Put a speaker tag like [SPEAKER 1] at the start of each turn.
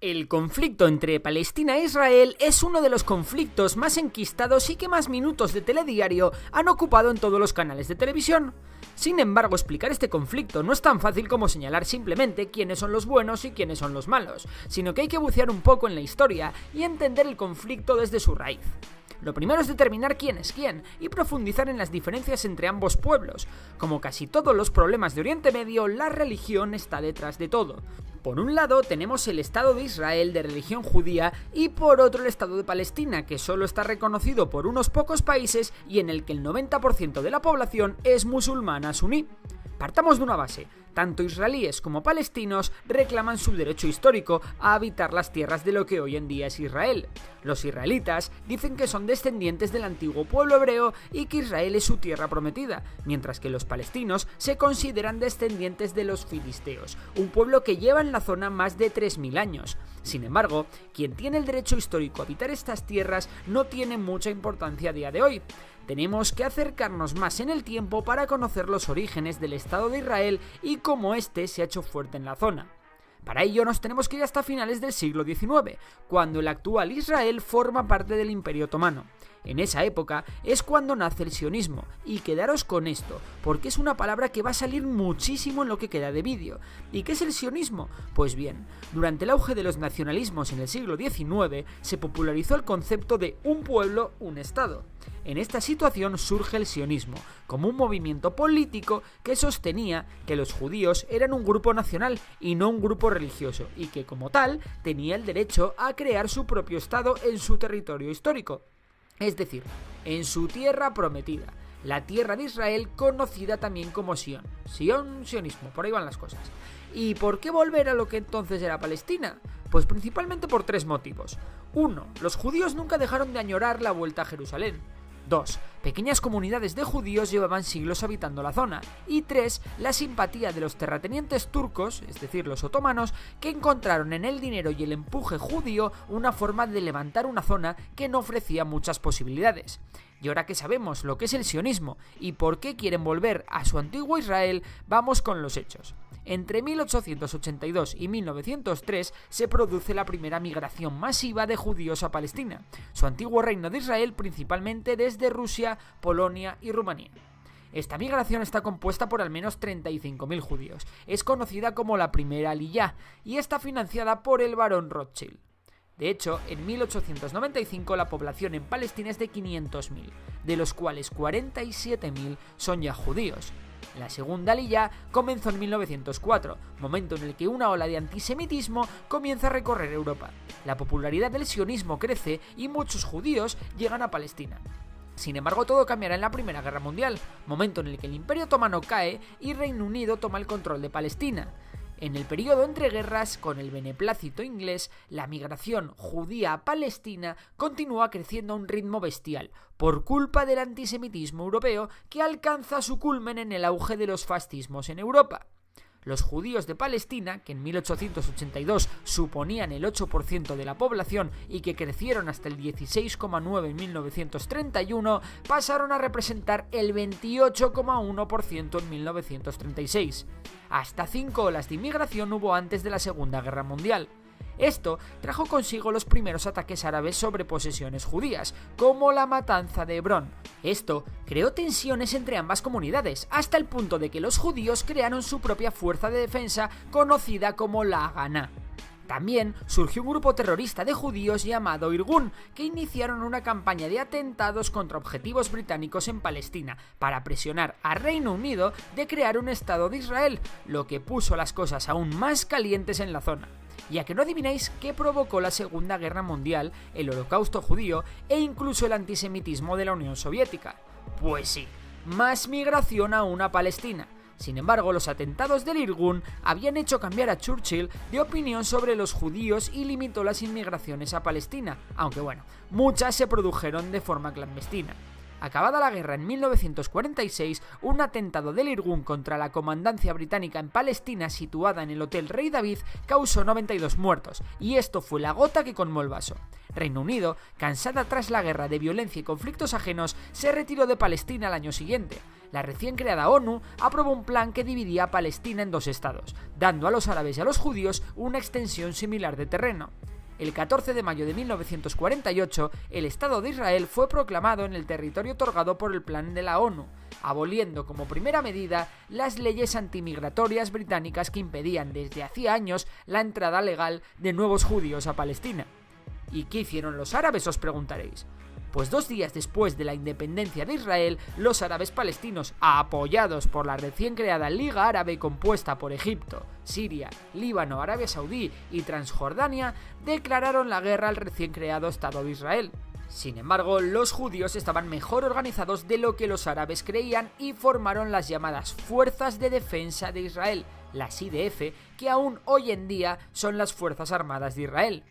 [SPEAKER 1] El conflicto entre Palestina e Israel es uno de los conflictos más enquistados y que más minutos de telediario han ocupado en todos los canales de televisión. Sin embargo, explicar este conflicto no es tan fácil como señalar simplemente quiénes son los buenos y quiénes son los malos, sino que hay que bucear un poco en la historia y entender el conflicto desde su raíz. Lo primero es determinar quién es quién y profundizar en las diferencias entre ambos pueblos. Como casi todos los problemas de Oriente Medio, la religión está detrás de todo. Por un lado tenemos el Estado de Israel de religión judía y por otro el Estado de Palestina, que solo está reconocido por unos pocos países y en el que el 90% de la población es musulmana suní. Partamos de una base. Tanto israelíes como palestinos reclaman su derecho histórico a habitar las tierras de lo que hoy en día es Israel. Los israelitas dicen que son descendientes del antiguo pueblo hebreo y que Israel es su tierra prometida, mientras que los palestinos se consideran descendientes de los filisteos, un pueblo que lleva en la zona más de 3000 años. Sin embargo, quien tiene el derecho histórico a habitar estas tierras no tiene mucha importancia a día de hoy. Tenemos que acercarnos más en el tiempo para conocer los orígenes del Estado de Israel y cómo éste se ha hecho fuerte en la zona. Para ello nos tenemos que ir hasta finales del siglo XIX, cuando el actual Israel forma parte del Imperio Otomano. En esa época es cuando nace el sionismo, y quedaros con esto, porque es una palabra que va a salir muchísimo en lo que queda de vídeo. ¿Y qué es el sionismo? Pues bien, durante el auge de los nacionalismos en el siglo XIX se popularizó el concepto de un pueblo, un Estado. En esta situación surge el sionismo, como un movimiento político que sostenía que los judíos eran un grupo nacional y no un grupo religioso, y que como tal tenía el derecho a crear su propio Estado en su territorio histórico. Es decir, en su tierra prometida, la tierra de Israel conocida también como Sion. Sionismo, por ahí van las cosas. ¿Y por qué volver a lo que entonces era Palestina? Pues principalmente por tres motivos. 1. Los judíos nunca dejaron de añorar la vuelta a Jerusalén. 2. Pequeñas comunidades de judíos llevaban siglos habitando la zona. Y 3. La simpatía de los terratenientes turcos, es decir, los otomanos, que encontraron en el dinero y el empuje judío una forma de levantar una zona que no ofrecía muchas posibilidades. Y ahora que sabemos lo que es el sionismo y por qué quieren volver a su antiguo Israel, vamos con los hechos. Entre 1882 y 1903 se produce la primera migración masiva de judíos a Palestina, su antiguo reino de Israel, principalmente desde Rusia, Polonia y Rumanía. Esta migración está compuesta por al menos 35.000 judíos. Es conocida como la primera Aliyá y está financiada por el barón Rothschild. De hecho, en 1895 la población en Palestina es de 500.000, de los cuales 47.000 son ya judíos. La segunda Aliyá comenzó en 1904, momento en el que una ola de antisemitismo comienza a recorrer Europa. La popularidad del sionismo crece y muchos judíos llegan a Palestina. Sin embargo, todo cambiará en la Primera Guerra Mundial, momento en el que el Imperio Otomano cae y Reino Unido toma el control de Palestina. En el periodo entre guerras, con el beneplácito inglés, la migración judía a Palestina continúa creciendo a un ritmo bestial, por culpa del antisemitismo europeo que alcanza su culmen en el auge de los fascismos en Europa. Los judíos de Palestina, que en 1882 suponían el 8% de la población y que crecieron hasta el 16,9% en 1931, pasaron a representar el 28,1% en 1936. Hasta 5 olas de inmigración hubo antes de la Segunda Guerra Mundial. Esto trajo consigo los primeros ataques árabes sobre posesiones judías, como la matanza de Hebrón. Esto creó tensiones entre ambas comunidades, hasta el punto de que los judíos crearon su propia fuerza de defensa conocida como la Haganá. También surgió un grupo terrorista de judíos llamado Irgun, que iniciaron una campaña de atentados contra objetivos británicos en Palestina para presionar a Reino Unido de crear un Estado de Israel, lo que puso las cosas aún más calientes en la zona. Y a que no adivináis qué provocó la Segunda Guerra Mundial, el Holocausto judío e incluso el antisemitismo de la Unión Soviética. Pues sí, más migración aún a Palestina. Sin embargo, los atentados del Irgun habían hecho cambiar a Churchill de opinión sobre los judíos y limitó las inmigraciones a Palestina, aunque bueno, muchas se produjeron de forma clandestina. Acabada la guerra en 1946, un atentado del Irgun contra la comandancia británica en Palestina situada en el Hotel Rey David causó 92 muertos, y esto fue la gota que colmó el vaso. Reino Unido, cansada tras la guerra de violencia y conflictos ajenos, se retiró de Palestina al año siguiente. La recién creada ONU aprobó un plan que dividía a Palestina en dos estados, dando a los árabes y a los judíos una extensión similar de terreno. El 14 de mayo de 1948, el Estado de Israel fue proclamado en el territorio otorgado por el plan de la ONU, aboliendo como primera medida las leyes antimigratorias británicas que impedían desde hacía años la entrada legal de nuevos judíos a Palestina. ¿Y qué hicieron los árabes?, os preguntaréis. Pues 2 días después de la independencia de Israel, los árabes palestinos, apoyados por la recién creada Liga Árabe compuesta por Egipto, Siria, Líbano, Arabia Saudí y Transjordania, declararon la guerra al recién creado Estado de Israel. Sin embargo, los judíos estaban mejor organizados de lo que los árabes creían y formaron las llamadas Fuerzas de Defensa de Israel, las IDF, que aún hoy en día son las Fuerzas Armadas de Israel.